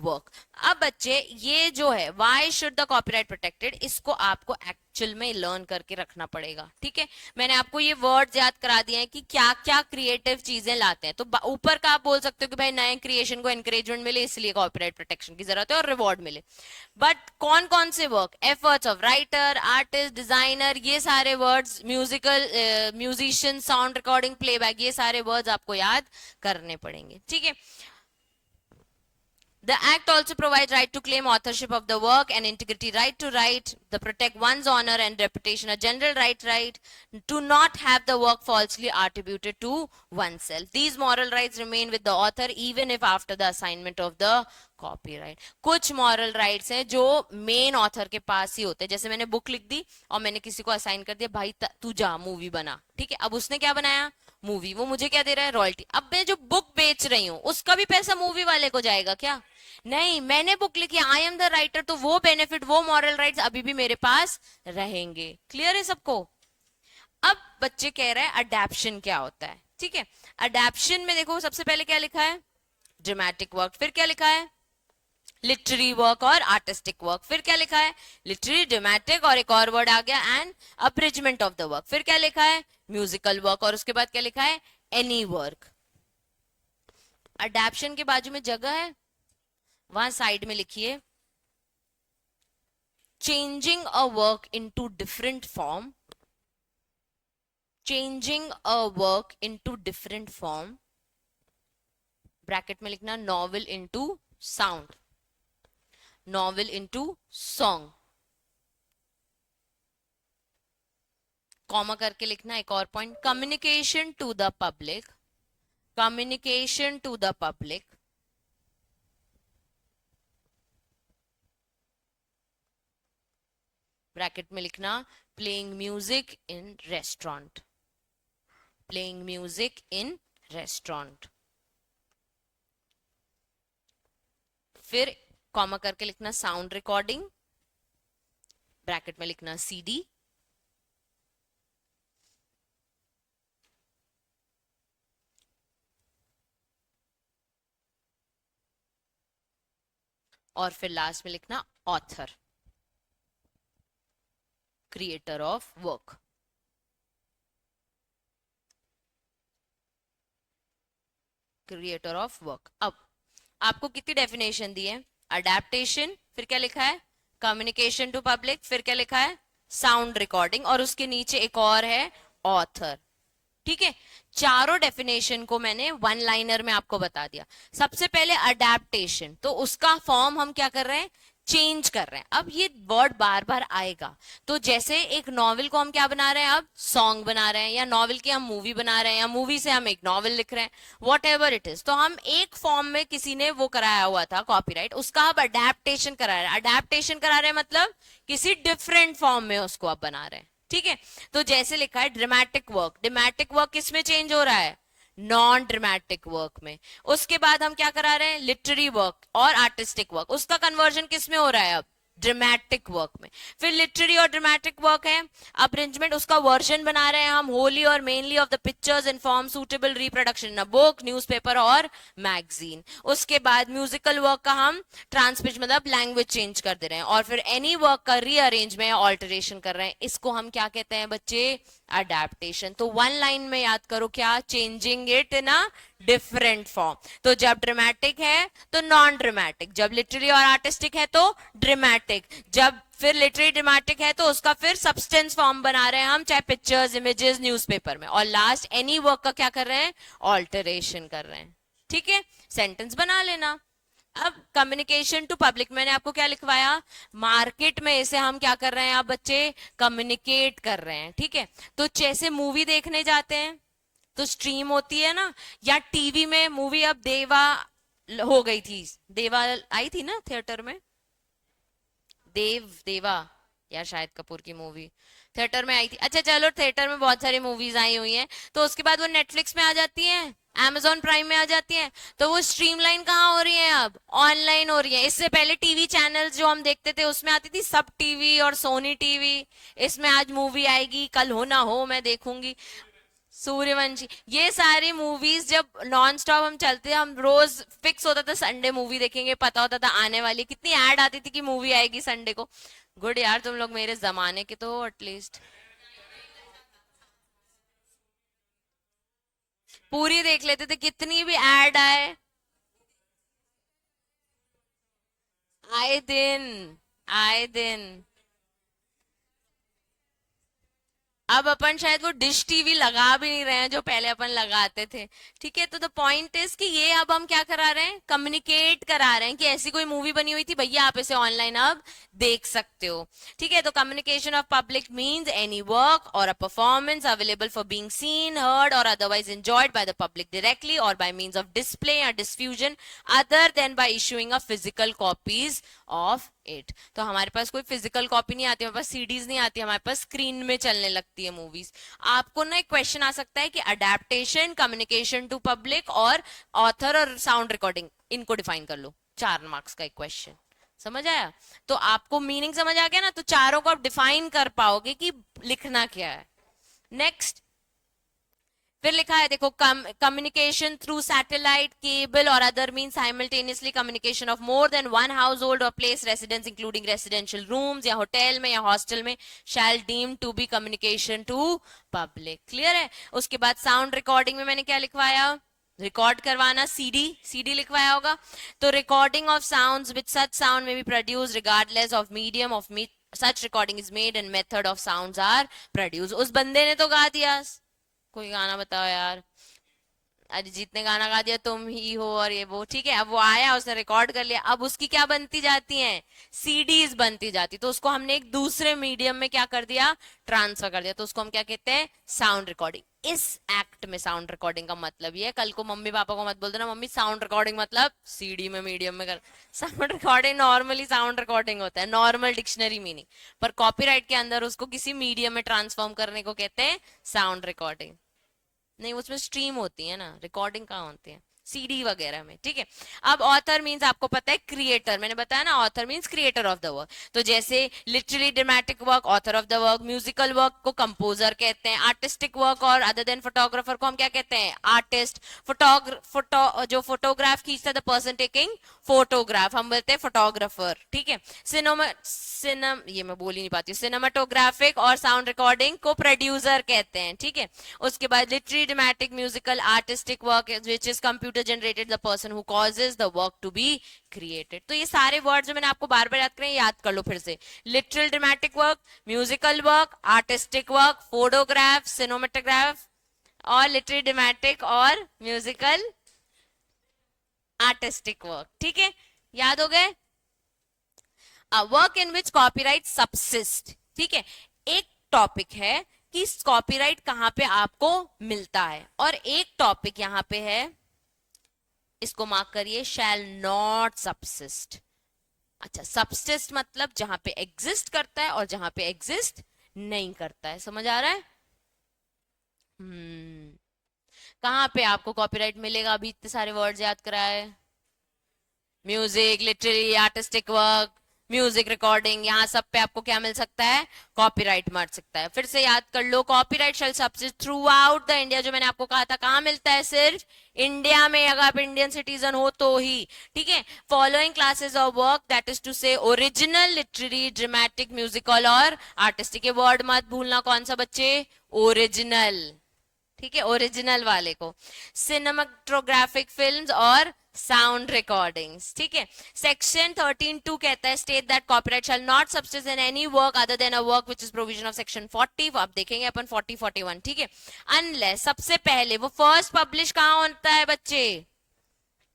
work। अब बच्चे ये जो है why should the copyright protected, इसको आपको एक्चुअल में लर्न करके रखना पड़ेगा। ठीक है, मैंने आपको ये वर्ड्स याद करा दिए हैं कि क्या क्या क्रिएटिव चीजें लाते हैं। तो ऊपर का आप बोल सकते हो कि भाई नए क्रिएशन को एनकरेजमेंट मिले इसलिए कॉपीराइट प्रोटेक्शन की जरूरत है और रिवॉर्ड मिले। बट कौन कौन से work, efforts of writer, artist, designer, ये सारे words, musical musician, sound recording, playback, ये सारे वर्ड्स आपको याद करने पड़ेंगे। ठीक है। The Act also provides right to claim authorship of the work and integrity right to write, the protect one's honor and reputation, a general right to not have the work falsely attributed to oneself. These moral rights remain with the author even if after the assignment of the copyright. कुछ moral rights हैं जो main author के पास ही होते हैं। जैसे मैंने book लिख दी और मैंने किसी को असाइन कर दिया, भाई तू जा मूवी बना। ठीक है, अब उसने क्या बनाया? मूवी। वो मुझे क्या दे रहा है? रॉयल्टी। अब मैं जो बुक बेच रही हूँ उसका भी पैसा मूवी वाले को जाएगा क्या? नहीं, मैंने बुक लिखी, आई एम द राइटर, तो वो बेनिफिट, वो मॉरल राइट्स अभी भी मेरे पास रहेंगे। क्लियर है सबको? अब बच्चे कह रहे हैं अडेप्शन क्या होता है। ठीक है, अडेप्शन में देखो सबसे पहले क्या लिखा है? Dramatic work. फिर क्या लिखा है? लिटरेरी वर्क और आर्टिस्टिक वर्क। फिर क्या लिखा है? लिटरेरी, ड्रामेटिक और एक और वर्ड आ गया एंड अब्रिजमेंट ऑफ द वर्क। फिर क्या लिखा है? Musical work. और उसके बाद क्या लिखा है? Any work. अडेप्शन के बाजू में जगह है, वहां साइड में लिखिए changing a work into different form, changing a work into different form, bracket में लिखना novel into sound, novel into song, comma करके लिखना एक और point, communication to the public, communication to the public, bracket में लिखना playing music in restaurant, playing music in restaurant. फिर comma करके लिखना साउंड रिकॉर्डिंग, ब्रैकेट में लिखना सीडी, और फिर लास्ट में लिखना author, creator of work. Creator of work. अब आपको कितनी डेफिनेशन दी है? अडेप्टेशन, फिर क्या लिखा है? कम्युनिकेशन टू पब्लिक, फिर क्या लिखा है? साउंड रिकॉर्डिंग, और उसके नीचे एक और है ऑथर। ठीक है, चारों डेफिनेशन को मैंने वन लाइनर में आपको बता दिया। सबसे पहले अडेप्टेशन, तो उसका फॉर्म हम क्या कर रहे हैं? चेंज कर रहे हैं। अब ये वर्ड बार बार आएगा, तो जैसे एक नॉवेल को हम क्या बना रहे हैं? अब सॉन्ग बना रहे हैं, या नॉवेल की हम मूवी बना रहे हैं, या मूवी से हम एक नॉवेल लिख रहे हैं, वॉट एवर इट इज। तो हम एक फॉर्म में किसी ने वो कराया हुआ था कॉपीराइट, उसका अब अडेप्टेशन करा रहे हैं। अडेप्टेशन करा रहे हैं मतलब किसी डिफरेंट फॉर्म में उसको अब बना रहे हैं। ठीक है, तो जैसे लिखा है ड्रामेटिक वर्क, ड्रामेटिक वर्क किसमें चेंज हो रहा है? नॉन ड्रामेटिक वर्क में। उसके बाद हम क्या करा रहे हैं, लिटरेरी वर्क और आर्टिस्टिक वर्क, उसका कन्वर्जन किस में हो रहा है अब, ड्रामेटिक वर्क में। फिर लिटरेरी और ड्रामेटिक वर्क है, अरेंजमेंट उसका वर्जन बना रहे हैं हम, होली और mainly of the pictures in form suitable reproduction in a book, newspaper और मैगजीन। उसके बाद म्यूजिकल वर्क का हम ट्रांसपिच मतलब लैंग्वेज चेंज कर दे रहे हैं, और फिर एनी वर्क का रीअरेंजमेंट या ऑल्टरेशन कर रहे हैं, इसको हम क्या कहते हैं बच्चे, अडेप्टेशन। तो वन लाइन में याद करो क्या, changing it in a different form. तो जब ड्रामेटिक है तो नॉन ड्रामेटिक, जब लिटरेरी और आर्टिस्टिक है तो ड्रामेटिक, जब फिर लिटरेरी ड्रामेटिक है तो उसका फिर सब्सटेंस फॉर्म बना रहे हैं हम, चाहे पिक्चर्स, इमेजेस, न्यूज़पेपर में, और लास्ट एनी वर्क का क्या कर रहे हैं, ऑल्टरेशन कर रहे हैं। ठीक है, सेंटेंस बना लेना। अब कम्युनिकेशन टू पब्लिक, मैंने आपको क्या लिखवाया, मार्केट में इसे हम क्या कर रहे हैं आप बच्चे, कम्युनिकेट कर रहे हैं। ठीक है, तो जैसे मूवी देखने जाते हैं तो स्ट्रीम होती है ना, या टीवी में मूवी, अब देवा हो गई थी, देवा आई थी ना थिएटर में, देवा या शाहिद कपूर की मूवी थिएटर में आई थी। अच्छा चलो, थिएटर में बहुत सारी मूवीज आई हुई हैं, तो उसके बाद वो नेटफ्लिक्स में आ जाती हैं, Amazon प्राइम में आ जाती हैं, तो वो स्ट्रीमलाइन कहाँ हो रही है, अब ऑनलाइन हो रही है। इससे पहले टीवी चैनल्स जो हम देखते थे उसमें आती थी सब टीवी और सोनी टीवी, इसमें आज मूवी आएगी, कल हो ना हो मैं देखूंगी, सूर्यवंशी, ये सारी मूवीज जब नॉन स्टॉप हम चलते, हम रोज फिक्स होता था संडे मूवी देखेंगे, पता होता था आने वाली, कितनी ऐड आती थी कि मूवी आएगी संडे को। गुड यार, तुम लोग मेरे जमाने के तो हो एटलीस्ट, पूरी देख लेते थे, कितनी भी ऐड आए, आए दिन, आए दिन। अब अपन शायद वो डिश टीवी लगा भी नहीं रहे हैं जो पहले अपन लगाते थे। ठीक है, तो द पॉइंट इज कि ये अब हम क्या करा रहे हैं, कम्युनिकेट करा रहे हैं कि ऐसी कोई मूवी बनी हुई थी भैया, आप इसे ऑनलाइन अब देख सकते हो। ठीक है, तो communication of public means any work और a performance available for being seen, heard और otherwise enjoyed by the public directly और बाय मीन्स ऑफ डिस्प्ले या diffusion other than by issuing a physical copies of it. तो हमारे पास कोई physical copy नहीं आती, हमारे पास सीडीज नहीं आती, हमारे पास स्क्रीन में चलने लगती है मूवीज। आपको ना एक क्वेश्चन आ सकता है कि अडेप्टेशन, कम्युनिकेशन टू पब्लिक और ऑथर और साउंड रिकॉर्डिंग, इनको डिफाइन कर लो, 4 मार्क्स का एक क्वेश्चन। समझ आया? तो आपको मीनिंग समझ आ गया ना, तो चारों को आप डिफाइन कर पाओगे कि लिखना क्या है। नेक्स्ट, फिर लिखा है देखो, कम्युनिकेशन थ्रू सैटेलाइट केबल और other mean simultaneously communication of more than one household और place residence including residential rooms या होटल में या हॉस्टल में shall deem to be communication to public. Clear है? उसके बाद साउंड रिकॉर्डिंग में मैंने क्या लिखवाया, रिकॉर्ड करवाना, सीडी लिखवाया होगा। तो recording of sounds with such sound may be produce regardless of medium of such recording is made and method of sounds are produce. उस बंदे ने तो गा दिया, कोई गाना बताओ यार, अरिजीत ने गाना गा दिया तुम ही हो और ये वो, ठीक है, अब वो आया, उसने रिकॉर्ड कर लिया, अब उसकी क्या बनती जाती हैं, सीडीज बनती जाती, तो उसको हमने एक दूसरे मीडियम में क्या कर दिया, ट्रांसफर कर दिया, तो उसको हम क्या कहते हैं, साउंड रिकॉर्डिंग। इस एक्ट में साउंड रिकॉर्डिंग का मतलब ये है, कल को मम्मी पापा को मत बोल देना मम्मी साउंड रिकॉर्डिंग मतलब सीडी में मीडियम में कर। Sound recording normally sound recording होता है, नॉर्मल डिक्शनरी मीनिंग, पर कॉपीराइट के अंदर उसको किसी मीडियम में ट्रांसफॉर्म करने को कहते हैं साउंड रिकॉर्डिंग। नहीं, उसमें स्ट्रीम होती है ना, रिकॉर्डिंग कहाँ होती है, सीडी वगैरह में। ठीक है, अब ऑथर मींस आपको पता है क्रिएटर, मैंने बताया ना, author means creator of the work. तो जैसे literally dramatic work author of the work, musical work को कंपोजर कहते हैं, आर्टिस्टिक वर्क और अदर देन फोटोग्राफर को हम क्या कहते हैं, आर्टिस्ट। जो फोटोग्राफ खींचता है, द पर्सन टेकिंग फोटोग्राफ, हम बोलते हैं फोटोग्राफर। ठीक है, ये मैं बोल ही नहीं पाती, सिनेमाटोग्राफिक और साउंड रिकॉर्डिंग को प्रोड्यूसर कहते हैं। ठीक है, उसके बाद literary dramatic musical artistic work which is computer generated, the person who causes the work to be created। तो ये सारे वर्ड जो मैंने आपको बार बार याद करें, याद कर लो फिर से, literal dramatic work, musical work, artistic work, photograph, cinematograph और लिटरली ड्रामेटिक और म्यूजिकल आर्टिस्टिक वर्क। ठीक है, याद हो गए? Work in which copyright subsist. ठीक है, एक टॉपिक है कि कॉपीराइट कहां पे आपको मिलता है, और एक टॉपिक यहां पे है, इसको मार्क करिए, शैल नॉट सबसिस्ट। अच्छा, सबसिस्ट मतलब जहां पे एग्जिस्ट करता है और जहां पे एग्जिस्ट नहीं करता है। समझ आ रहा है? कहाँ पे आपको कॉपीराइट मिलेगा? अभी इतने सारे वर्ड्स याद कराए, music, literary, artistic work, music recording, यहाँ सब पे आपको क्या मिल सकता है? कॉपीराइट मिल सकता है। फिर से याद कर लो, copyright shall subsist throughout the India, जो मैंने आपको कहा था कहाँ मिलता है? सिर्फ इंडिया में, अगर आप इंडियन सिटीजन हो तो ही। ठीक है, following classes of work, that is to say original, literary, dramatic, musical और आर्टिस्टिक। ये वर्ड मत भूलना, कौन सा बच्चे? ओरिजिनल। ठीक है, ओरिजिनल वाले को। सिनेमाटोग्राफिक फिल्म्स और साउंड रिकॉर्डिंग्स। ठीक है, सेक्शन 13(2) कहता है state that copyright shall not subsist in any work other than a work which is provision of section 40। अब देखेंगे अपन 40-41। ठीक है, अनलेस, सबसे पहले वो फर्स्ट पब्लिश कहाँ होता है बच्चे?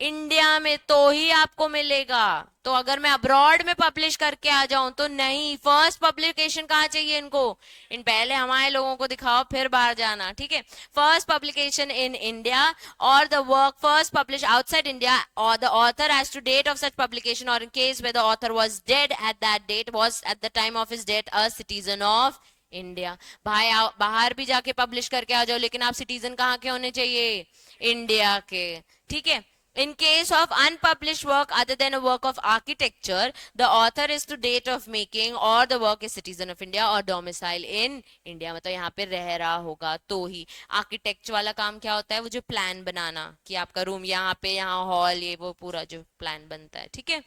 इंडिया में, तो ही आपको मिलेगा। तो अगर मैं अब्रॉड में पब्लिश करके आ जाऊं तो नहीं, फर्स्ट पब्लिकेशन कहाँ चाहिए इनको? इन पहले हमारे लोगों को दिखाओ फिर बाहर जाना। ठीक है, फर्स्ट पब्लिकेशन इन इंडिया और the work first publish outside India और the author as to date of such publication और in case where the author was dead at that date was at the time of his death a citizen of India. भाई बाहर भी जाके publish करके आ जाओ, लेकिन आप सिटीजन कहाँ के होने चाहिए? इंडिया के। ठीक है, in case of unpublished work other than a work of architecture, the author is to date of making or the work is citizen of India or domicile in India। मतलब यहाँ पे रह रहा होगा तो ही। आर्किटेक्ट वाला काम क्या होता है? वो जो प्लान बनाना कि आपका रूम यहाँ पे, यहाँ हॉल, ये वो पूरा जो प्लान बनता है। ठीक है,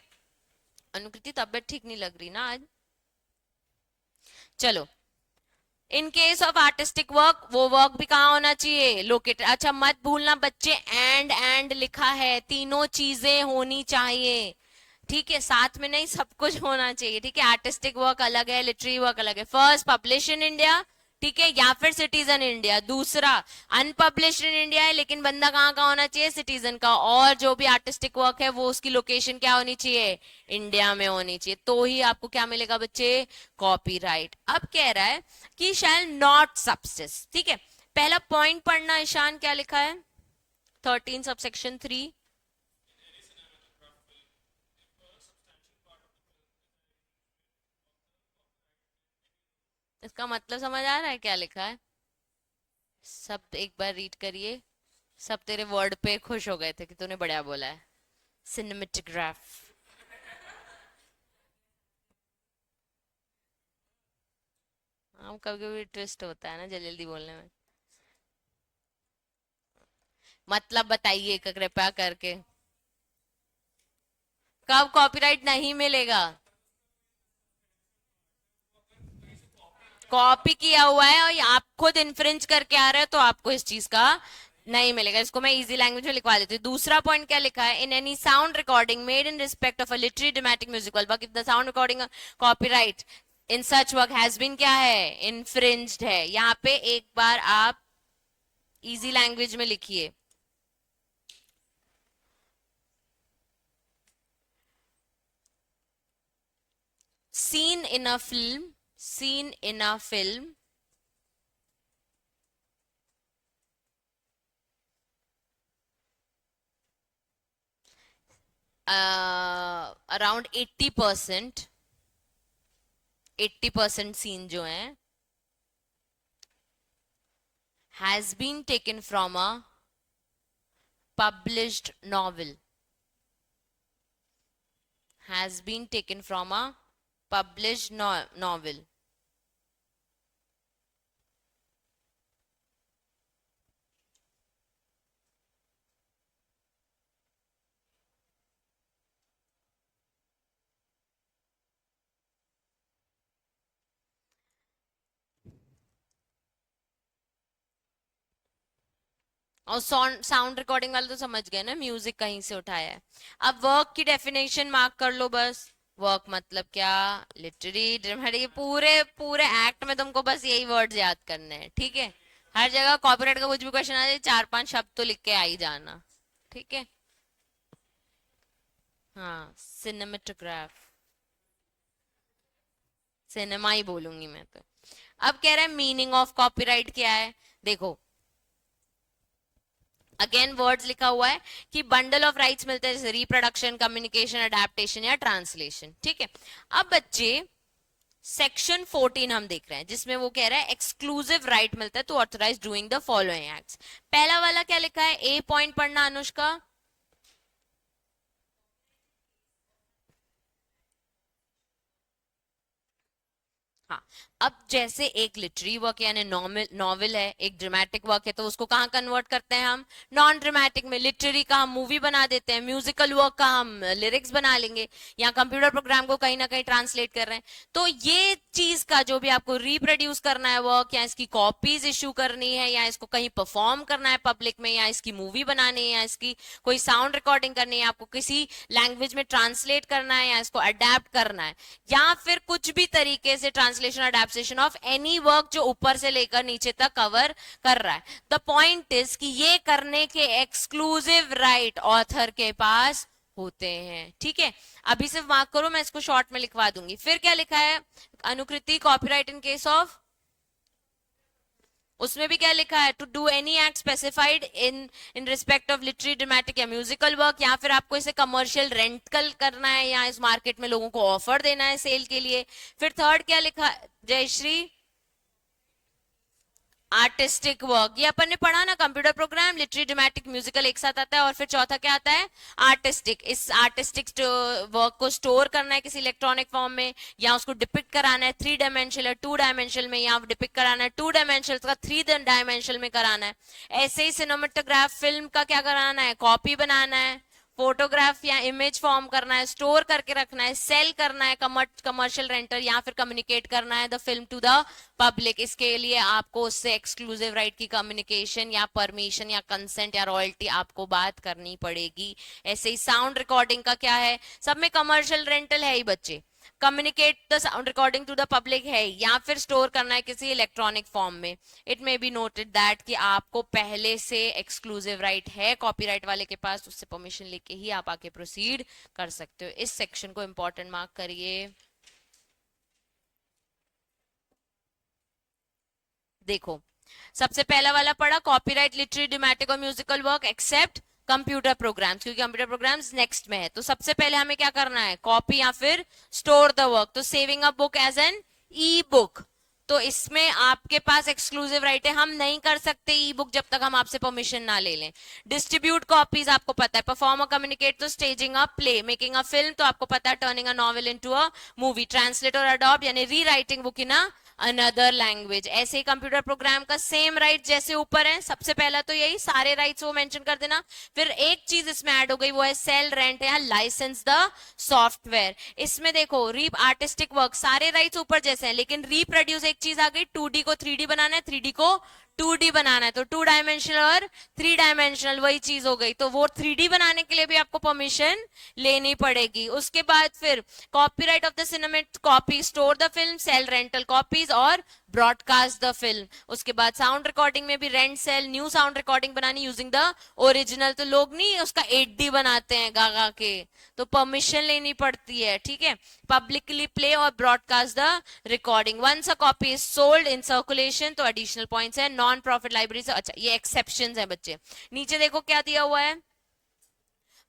अनुकृति तबियत ठीक नहीं लग रही ना आज? चलो, इन केस ऑफ आर्टिस्टिक वर्क, वो वर्क भी कहाँ होना चाहिए? लोकेटेड। अच्छा, मत भूलना बच्चे, एंड लिखा है, तीनों चीजें होनी चाहिए। ठीक है, साथ में नहीं, सब कुछ होना चाहिए। ठीक है, आर्टिस्टिक वर्क अलग है, लिटरेरी वर्क अलग है। फर्स्ट पब्लिश इन इंडिया, ठीक है, या फिर सिटीजन इंडिया। दूसरा अनपब्लिश्ड इन इंडिया है, लेकिन बंदा कहाँ का होना चाहिए? सिटीजन का। और जो भी आर्टिस्टिक वर्क है वो उसकी लोकेशन क्या होनी चाहिए? इंडिया में होनी चाहिए। तो ही आपको क्या मिलेगा बच्चे? कॉपीराइट। अब कह रहा है कि शैल नॉट सब्सिस्ट। ठीक है, पहला पॉइंट पढ़ना, ईशान क्या लिखा है? 13 सबसेक्शन 3। इसका मतलब समझ आ रहा है क्या लिखा है? सब एक बार रीड करिए। सब तेरे वर्ड पे खुश हो गए थे कि तूने बढ़िया बोला है, सिनेमेटोग्राफ। हम कभी कभी ट्विस्ट होता है ना जल्दी जल्दी बोलने में। मतलब बताइए कृपया करके, कब कॉपीराइट नहीं मिलेगा? कॉपी किया हुआ है और आप खुद इन्फ्रिंज करके आ रहे हो तो आपको इस चीज का नहीं मिलेगा। इसको मैं इजी लैंग्वेज में लिखवा देती हूँ। दूसरा पॉइंट क्या लिखा है? In any sound recording made in respect of a literary, dramatic, musical work, if the sound recording copyright in such work has been क्या है? इन्फ्रिंज्ड है। यहाँ पे एक बार आप इजी लैंग्वेज में लिखिए। scene in a film, scene in a film around 80%, 80% scene जो है has been taken from a published novel, has been taken from a published novel। और साउंड रिकॉर्डिंग वाला तो समझ गए ना, म्यूजिक कहीं से उठाया है। अब वर्क की डेफिनेशन मार्क कर लो बस। वर्क मतलब क्या? लिटरेरी, ड्रामेटिक, पूरे पूरे एक्ट में तुमको बस यही वर्ड्स याद करने हैं। ठीक है, हर जगह कॉपीराइट का कुछ भी क्वेश्चन आ जाए 4-5 शब्द तो लिख के आ ही जाना। ठीक है, हाँ, सिनेमेटोग्राफ, सिनेमा ही बोलूंगी मैं तो। अब कह रहा है मीनिंग ऑफ कॉपीराइट क्या है? देखो, अगेन वर्ड्स लिखा हुआ है कि बंडल ऑफ राइट्स मिलते हैं, जैसे रिप्रोडक्शन, कम्युनिकेशन, अडेप्टेशन या ट्रांसलेशन। ठीक है, अब बच्चे सेक्शन 14 हम देख रहे हैं, जिसमें वो कह रहा है एक्सक्लूसिव राइट मिलता है to authorise doing the following acts. पहला वाला क्या लिखा है, ए पॉइंट पढ़ना अनुष्का। हाँ, अब जैसे एक लिटरेरी वर्क यानी नॉवल है, एक ड्रामेटिक वर्क है, तो उसको कहाँ कन्वर्ट करते हैं हम, नॉन ड्रामेटिक में। लिटरेरी का हम मूवी बना देते हैं, म्यूजिकल वर्क का हम लिरिक्स बना लेंगे, या कंप्यूटर प्रोग्राम को कहीं ना कहीं ट्रांसलेट कर रहे हैं। तो ये चीज का जो भी आपको रिप्रोड्यूस करना है वर्क, या इसकी कॉपीज इश्यू करनी है, या इसको कहीं परफॉर्म करना है पब्लिक में, या इसकी मूवी बनानी है, या इसकी कोई साउंड रिकॉर्डिंग करनी है, आपको किसी लैंग्वेज में ट्रांसलेट करना है, या इसको अडेप्ट करना है, या फिर कुछ भी तरीके से translation adaptation of any work जो ऊपर से लेकर नीचे तक कवर कर रहा है। द पॉइंट इज कि ये करने के एक्सक्लूसिव राइट ऑथर के पास होते हैं, ठीक है। अभी सिर्फ मार्क करो, मैं इसको शॉर्ट में लिखवा दूंगी। फिर क्या लिखा है Anukriti, copyright in case of, उसमें भी क्या लिखा है, to do any act specified in respect of literary, dramatic या म्यूजिकल वर्क, या फिर आपको इसे कमर्शियल रेंटल करना है, या इस मार्केट में लोगों को ऑफर देना है सेल के लिए। फिर थर्ड क्या लिखा है जयश्री, आर्टिस्टिक वर्क, ये अपन ने पढ़ा ना, computer program, literary, dramatic, musical एक साथ आता है। और फिर चौथा क्या आता है, आर्टिस्टिक। इस आर्टिस्टिक वर्क को स्टोर करना है किसी इलेक्ट्रॉनिक फॉर्म में, या उसको डिपिक्ट कराना है 3 डायमेंशनल या 2 डायमेंशनल में, या डिपिक्ट कराना है 2 डायमेंशनल का 3 डायमेंशनल में कराना है। ऐसे ही सिनेमेटोग्राफ फिल्म का क्या कराना है, कॉपी बनाना है, फोटोग्राफ या इमेज फॉर्म करना है, स्टोर करके रखना है, सेल करना है, कमर्शियल रेंटल, या फिर कम्युनिकेट करना है the film to the public. इसके लिए आपको उससे एक्सक्लूसिव राइट की कम्युनिकेशन या परमिशन या कंसेंट या रॉयल्टी आपको बात करनी पड़ेगी। ऐसे ही साउंड रिकॉर्डिंग का क्या है, सब में कमर्शियल रेंटल है ही बच्चे, communicate the sound recording to the public है, या फिर स्टोर करना है किसी इलेक्ट्रॉनिक फॉर्म में। It may be noted that कि आपको पहले से एक्सक्लूसिव राइट है कॉपीराइट वाले के पास, उससे परमिशन लेके ही आप आके प्रोसीड कर सकते हो। इस सेक्शन को इंपॉर्टेंट मार्क करिए। देखो, सबसे पहला वाला पढ़ा, कॉपीराइट लिटरेरी, ड्रामेटिक और musical work except computer programs, क्योंकि कंप्यूटर प्रोग्राम्स नेक्स्ट में है। तो सबसे पहले हमें क्या करना है, कॉपी या फिर स्टोर द वर्क। तो saving a book as an ebook, तो इसमें आपके पास एक्सक्लूसिव राइट है, हम नहीं कर सकते ई बुक जब तक हम आपसे परमिशन ना ले लें। डिस्ट्रीब्यूट कॉपीज आपको पता है, परफॉर्म कम्युनिकेट तो staging a play, making a film तो आपको पता है, turning a novel into a movie, translate और अडॉप्ट यानी री writing book in a another language. ऐसे ही कंप्यूटर प्रोग्राम का सेम राइट जैसे ऊपर है, सबसे पहला तो यही सारे राइट्स वो मेंशन कर देना। फिर एक चीज इसमें ऐड हो गई, वो है सेल, रेंट या लाइसेंस द सॉफ्टवेयर। इसमें देखो, रीप आर्टिस्टिक वर्क सारे राइट्स ऊपर जैसे हैं, लेकिन रीप्रोड्यूस एक चीज आ गई, 2D को 3D बनाना है, 3D को 2D बनाना है, तो 2 डायमेंशनल और 3 डायमेंशनल वही चीज हो गई। तो वो 3D बनाने के लिए भी आपको परमिशन लेनी पड़ेगी। उसके बाद फिर copyright of the cinemate copy, store the film, sell rental copies और ब्रॉडकास्ट द फिल्म। उसके बाद साउंड रिकॉर्डिंग में भी rent, sell, new sound recording बनानी यूजिंग द ओरिजिनल। तो लोग नहीं उसका 8D बनाते हैं गा गा के, तो परमिशन लेनी पड़ती है, ठीक है। पब्लिकली प्ले और broadcast the recording. Once a copy is sold in circulation, तो एडिशनल पॉइंट्स है। नॉन प्रॉफिट लाइब्रेरी से, अच्छा ये एक्सेप्शंस है बच्चे। नीचे देखो क्या दिया हुआ है,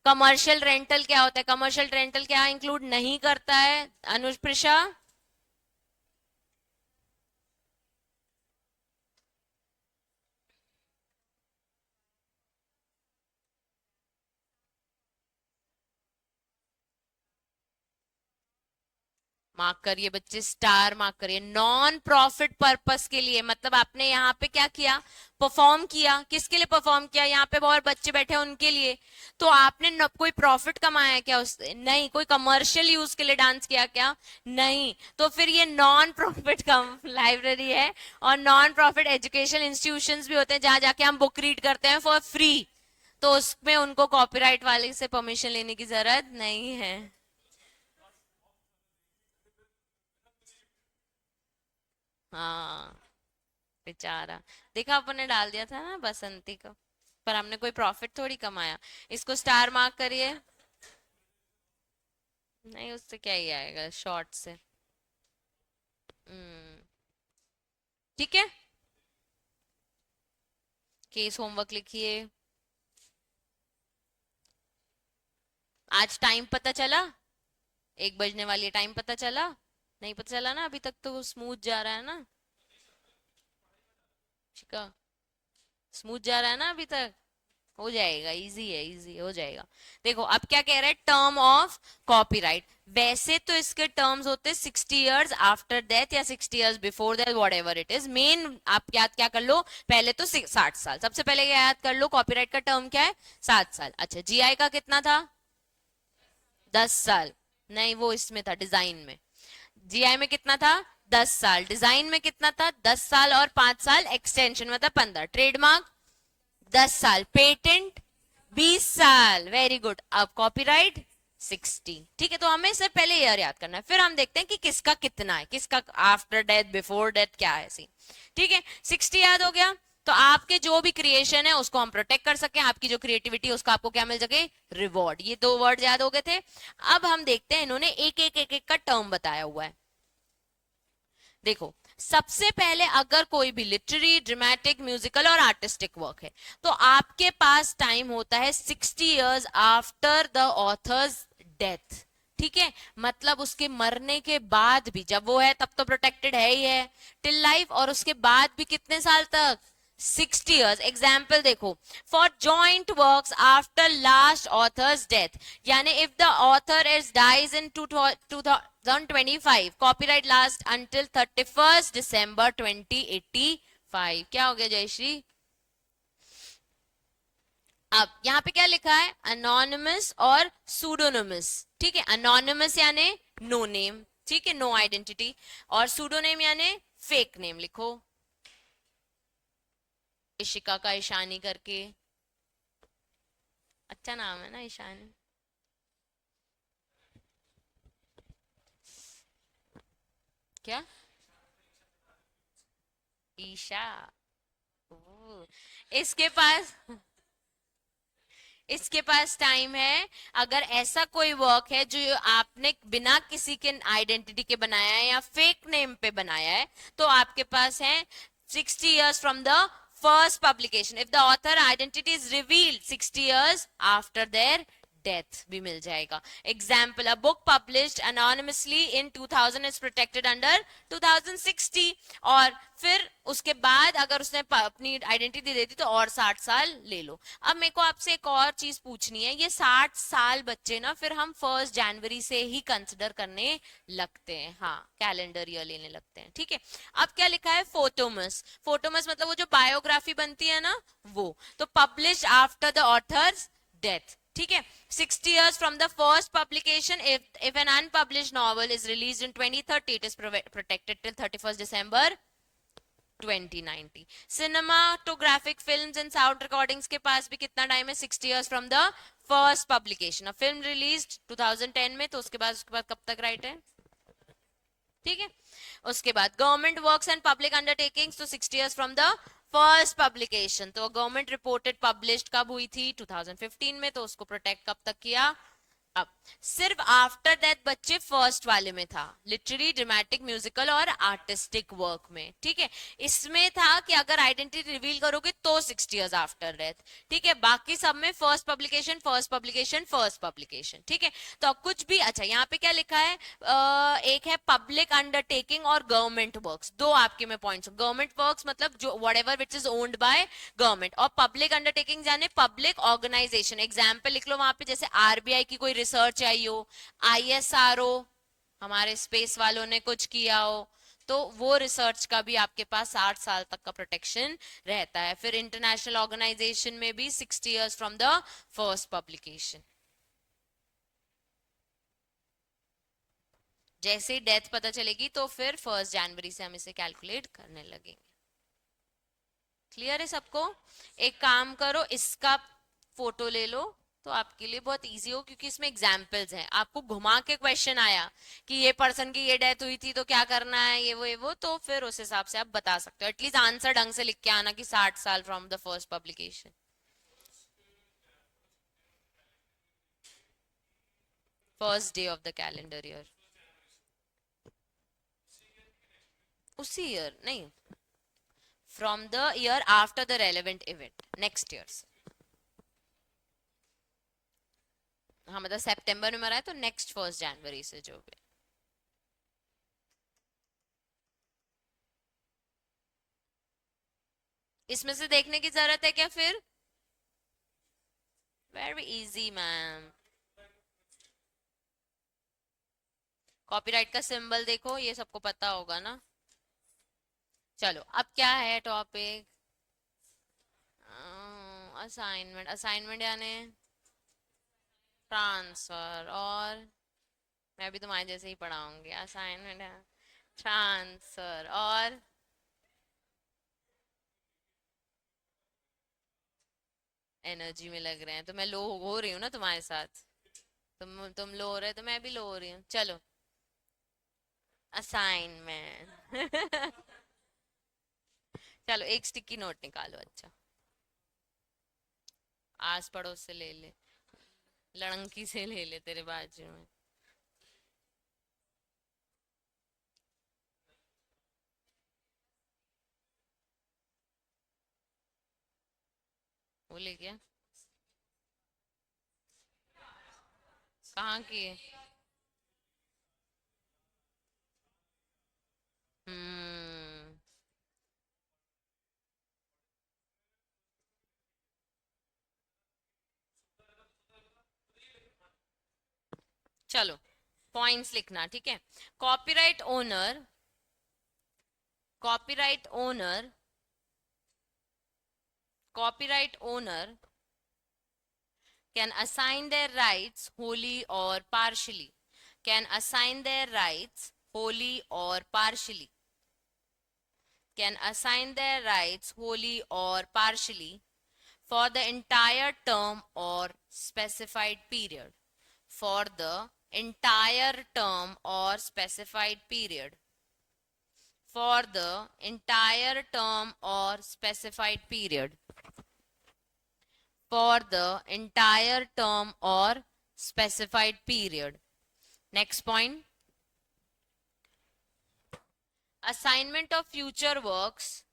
कमर्शियल रेंटल क्या होता है, कमर्शियल रेंटल क्या इंक्लूड नहीं करता है अनुप्रिशा, मार्क करिए बच्चे, स्टार मार्क करिए। नॉन प्रॉफिट पर्पस के लिए, मतलब आपने यहाँ पे क्या किया, परफॉर्म किया, किसके लिए परफॉर्म किया, यहाँ पे बहुत बच्चे बैठे हैं उनके लिए। तो आपने कोई प्रॉफिट कमाया क्या उससे, नहीं। कोई कमर्शियल यूज के लिए डांस किया क्या, नहीं। तो फिर ये नॉन प्रॉफिट कम लाइब्रेरी है। और नॉन प्रॉफिट एजुकेशन इंस्टीट्यूशंस भी होते हैं जहां जाके हम बुक रीड करते हैं फॉर फ्री, तो उसमें उनको कॉपीराइट वाले से परमिशन लेने की जरूरत नहीं है। हाँ, बेचारा, देखा अपन ने डाल दिया था ना बसंती को, पर हमने कोई प्रॉफिट थोड़ी कमाया। इसको स्टार मार्क करिए। नहीं, उससे क्या ही आएगा शॉर्ट से। हम्म, ठीक है। केस होमवर्क लिखिए। आज टाइम पता चला, 1 बजने वाली है, टाइम पता चला। नहीं पता चला ना, अभी तक तो स्मूथ जा रहा है ना शिका, स्मूथ जा रहा है ना अभी तक। हो जाएगा, इजी है, इजी हो जाएगा। देखो अब क्या कह रहा है, टर्म ऑफ कॉपीराइट। वैसे तो इसके टर्म्स होते हैं 60 years आफ्टर डेथ या 60 years before death, what ever it is. Main आप याद क्या कर लो, पहले तो 60 साल, सबसे पहले क्या याद कर लो, कॉपीराइट का टर्म क्या है, 7 साल। अच्छा, जीआई का कितना था, 10 साल। नहीं वो इसमें था डिजाइन में, जीआई में कितना था, 10 साल। डिजाइन में कितना था, 10 साल और 5 साल एक्सटेंशन, मतलब 15। ट्रेडमार्क 10 साल, पेटेंट 20 साल, वेरी गुड। अब कॉपीराइट 60। ठीक है, तो हमें सिर्फ पहले ईयर याद करना है, फिर हम देखते हैं कि किसका कितना है, किसका आफ्टर डेथ बिफोर डेथ क्या है सी। ठीक है, 60 याद हो गया, तो आपके जो भी क्रिएशन है उसको हम प्रोटेक्ट कर सके, आपकी जो क्रिएटिविटी है उसका आपको क्या मिल सके, रिवॉर्ड। ये 2 वर्ड याद हो गए थे। अब हम देखते हैं, इन्होंने एक एक एक एक का टर्म बताया हुआ है। देखो सबसे पहले अगर कोई भी लिटरेरी, ड्रामेटिक, म्यूजिकल और आर्टिस्टिक वर्क है, तो आपके पास टाइम होता है 60 years after the author's death. ठीक है, मतलब उसके मरने के बाद भी, जब वो है तब तो प्रोटेक्टेड है ही है टिल लाइफ, और उसके बाद भी कितने साल तक, 60 years। एग्जाम्पल देखो, for joint works after last author's death, यानी if the author is dies in 2025, copyright last until 31 December 2085। क्या हो गया जयश्री। अब यहाँ पे क्या लिखा है, अनोनिमस और सूडोनिमस। ठीक है, अनोनिमस यानी नो नेम, ठीक है, नो आइडेंटिटी, और सूडोनेम यानी फेक नेम लिखो, इशिका का ईशानी करके, अच्छा नाम है ना ईशानी। क्या, ईशा। ओह, इसके पास इसके पास टाइम है, अगर ऐसा कोई वर्क है जो आपने बिना किसी के आइडेंटिटी के बनाया है या फेक नेम पे बनाया है, तो आपके पास है 60 years from the first publication. If the author identity is revealed 60 years after their death भी मिल जाएगा। Example, a book published anonymously in 2000 is protected under 2060, और फिर उसके बाद अगर उसने अपनी आइडेंटिटी दे दी तो और 60 साल ले लो। अब मेरे को आपसे एक और चीज पूछनी है, ये 60 साल बच्चे ना फिर हम 1 जनवरी से ही कंसिडर करने लगते हैं, हाँ कैलेंडर ईयर लेने लगते हैं। ठीक है, अब क्या लिखा है, फोटोमस। फोटोमस मतलब वो जो बायोग्राफी बनती है ना, वो तो publish after the author's death. ठीक है, 60 years from the first publication, if an unpublished novel is released in 2030, it is protected till 31 December 2090। Cinematographic films and sound recordings के पास भी कितना टाइम है, 60 years from the first publication. A film release 2010 में, तो उसके बाद कब तक राइट है। ठीक है, उसके बाद government works and public undertakings, तो 60 years from the first publication. तो गवर्नमेंट रिपोर्टेड पब्लिश्ड कब हुई थी, 2015 में, तो उसको प्रोटेक्ट कब तक किया। अब सिर्फ आफ्टर दैट बच्चे फर्स्ट वाले में था, लिटरेरी, ड्रामेटिक, म्यूजिकल और आर्टिस्टिक वर्क में। ठीक है, इसमें था कि अगर आइडेंटिटी रिवील करोगे तो 60 years आफ्टर डेथ। ठीक है, बाकी सब में first publication, first publication, first publication. ठीक है, तो कुछ भी, अच्छा यहाँ पे क्या लिखा है, एक है पब्लिक अंडरटेकिंग और गवर्नमेंट वर्क्स, दो आपके में पॉइंट्स। गवर्नमेंट वर्क्स मतलब जो what ever which is owned by government, और पब्लिक अंडरटेकिंग यानी पब्लिक ऑर्गेनाइजेशन। एग्जाम्पल लिख लो वहां पे, जैसे आरबीआई की कोई रिसर्च आई हो, आईएसआरओ हमारे स्पेस वालों ने कुछ किया हो, तो वो रिसर्च का भी आपके पास 60 साल तक का प्रोटेक्शन रहता है। फिर इंटरनेशनल ऑर्गेनाइजेशन में भी 60 years from the first publication. जैसे ही डेथ पता चलेगी तो फिर 1 जनवरी से हम इसे कैलकुलेट करने लगेंगे। क्लियर है सबको। एक काम करो, इसका फोटो ले लो, तो आपके लिए बहुत इजी हो, क्योंकि इसमें एग्जाम्पल्स हैं। आपको घुमा के क्वेश्चन आया कि ये पर्सन की ये डेथ हुई थी तो क्या करना है, ये वो, तो फिर उस हिसाब से आप बता सकते हो। एटलीस्ट आंसर ढंग से लिख के आना कि 60 साल from the first publication. First day of the calendar year, उसी ईयर नहीं, from the year after the relevant event, next year. हाँ मतलब सितंबर में मरा है तो नेक्स्ट 1 जनवरी से जो भी। इसमें से देखने की जरूरत है क्या फिर? Very easy ma'am. कॉपीराइट का सिंबल देखो, ये सबको पता होगा ना। चलो अब क्या है टॉपिक? असाइनमेंट। असाइनमेंट यानी ट्रांसफर। और मैं भी तुम्हारे जैसे ही पढ़ाऊंगी। असाइनमेंट है ट्रांसफर। और एनर्जी में लग रहे हैं तो मैं लो हो रही हूँ ना तुम्हारे साथ। तुम लो हो रहे तो मैं भी लो हो रही हूँ। चलो असाइनमेंट। चलो एक स्टिकी नोट निकालो। अच्छा, आस पड़ोस से ले ले, लड़ंकी से ले ले तेरे बाजू में। वो ले गया। कहाँ की है? हम्म। चलो पॉइंट्स लिखना, ठीक है। Copyright owner, copyright owner, copyright owner can assign their rights wholly or partially, can assign their rights wholly or partially, can assign their rights wholly or partially for the entire term or specified period, for the entire term or specified period, for the entire term or specified period, for the entire term or specified period. Next point, assignment of future works,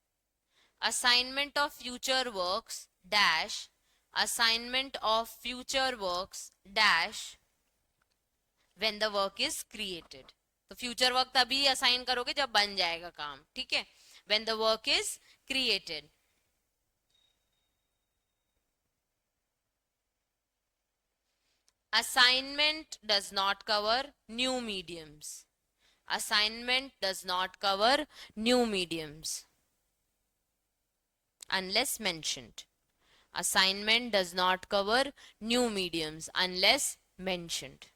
assignment of future works dash, assignment of future works dash when the work is created. तो future work तभी assign करोगे जब बन जाएगा काम, ठीक है। when the work is created. Assignment does not cover new mediums. Assignment does not cover new mediums unless mentioned. Assignment does not cover new mediums unless mentioned.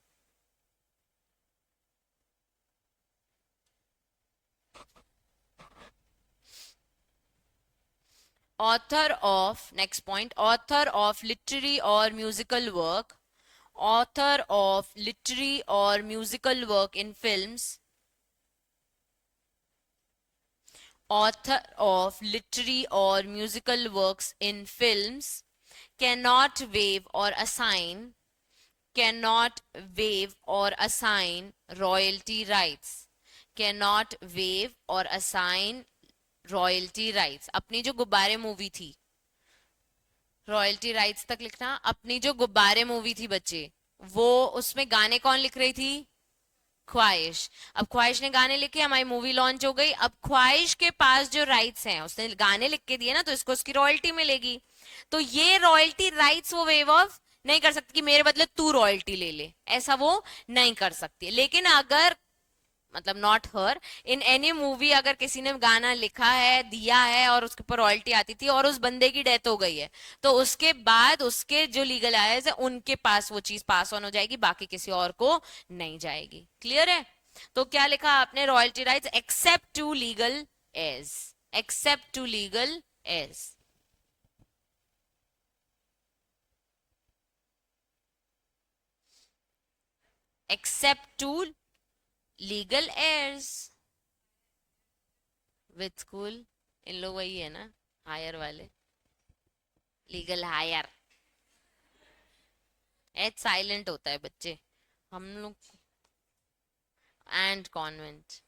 Author of, next point, author of literary or musical work, author of literary or musical work in films, author of literary or musical works in films cannot waive or assign, cannot waive or assign royalty rights, cannot waive or assign royalty rights. अपनी जो गुब्बारे movie थी, royalty rights तक लिखना। अपनी जो गुब्बारे movie थी बच्चे, वो उसमें गाने कौन लिख रही थी? ख्वाहिश। अब ख्वाहिश ने गाने लिखे, हमारी मूवी लॉन्च हो गई। अब ख्वाहिश के पास जो राइट्स हैं, उसने गाने लिख के दिए ना, तो इसको उसकी रॉयल्टी मिलेगी। तो ये रॉयल्टी राइट्स वो वेव ऑफ नहीं कर सकती कि मेरे बदले तू रॉयल्टी ले ले, ऐसा वो नहीं कर सकती। लेकिन अगर, मतलब not her, in any movie अगर किसी ने गाना लिखा है, दिया है और उसके ऊपर रॉयल्टी आती थी और उस बंदे की डेथ हो गई है, तो उसके बाद उसके जो लीगल आयर्स है उनके पास वो चीज पास ऑन हो जाएगी, बाकी किसी और को नहीं जाएगी। क्लियर है? तो क्या लिखा आपने? Royalty rights except to legal age, except to legal age. Except to legal heirs with school, इन लोग वही है ना, हायर वाले, लीगल हायर। एच साइलेंट होता है बच्चे, हम लोग। And convent,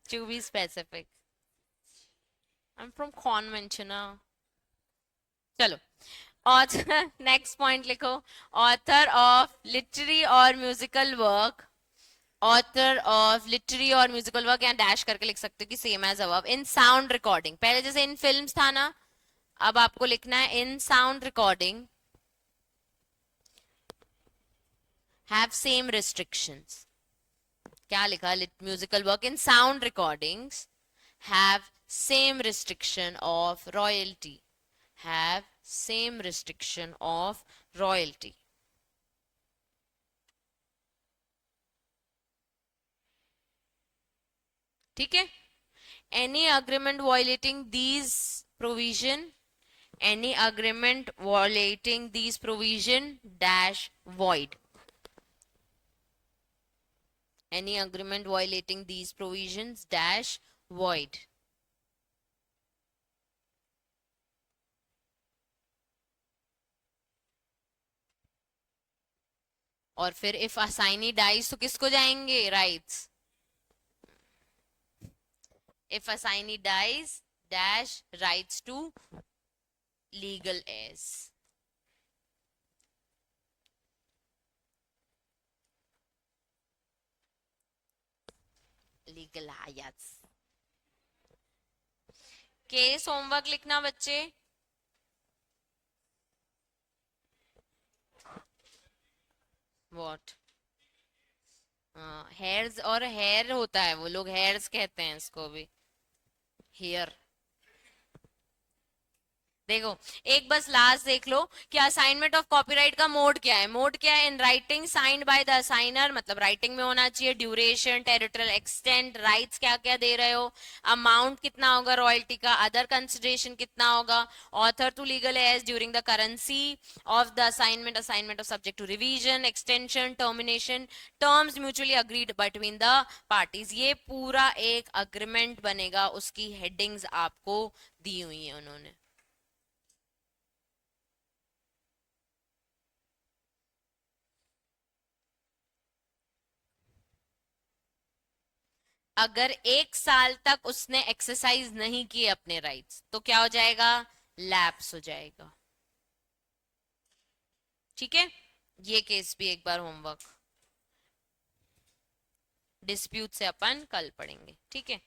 to be specific, I am from convent ना। चलो ऑथर, नेक्स्ट पॉइंट लिखो। ऑथर ऑफ लिटरेरी और musical work, author of literary और म्यूजिकल वर्क, यहाँ डैश करके लिख सकते हो कि same as above. In sound recording, पहले जैसे इन फिल्म्स था ना, अब आपको लिखना है in sound recording have same restrictions. क्या लिखा? Musical work in sound recordings have same restriction of royalty, have same restriction of royalty। ठीक है? any agreement violating these provision, any agreement violating these provision dash void, any agreement violating these provisions dash void। और फिर if assignee dies तो किसको जाएंगे? Rights. if assignee dies dash rights to legal heirs। Legal आयस। Case homework लिखना बच्चे। What? Hairs, और hair होता है, वो लोग हेयर्स कहते हैं इसको भी, हेयर। देखो, एक बस लास्ट देख लो कि असाइनमेंट ऑफ कॉपीराइट का मोड क्या है। मोड क्या है? In writing signed by the assigner, मतलब राइटिंग में होना चाहिए। ड्यूरेशन, टेरिटोरियल एक्सटेंट, राइट्स क्या क्या दे रहे हो, अमाउंट कितना होगा रॉयल्टी का, अदर कंसिडरेशन कितना होगा, author to legal age during the currency of the assignment, assignment of subject to revision, extension, termination, terms mutually agreed between the parties. ये पूरा एक अग्रीमेंट बनेगा, उसकी हेडिंग्स आपको दी हुई है उन्होंने। अगर 1 साल तक उसने एक्सरसाइज नहीं किए अपने राइट्स, तो क्या हो जाएगा? लैप्स हो जाएगा। ठीक है? ये केस भी एक बार होमवर्क, डिस्प्यूट से अपन कल पढ़ेंगे। ठीक है?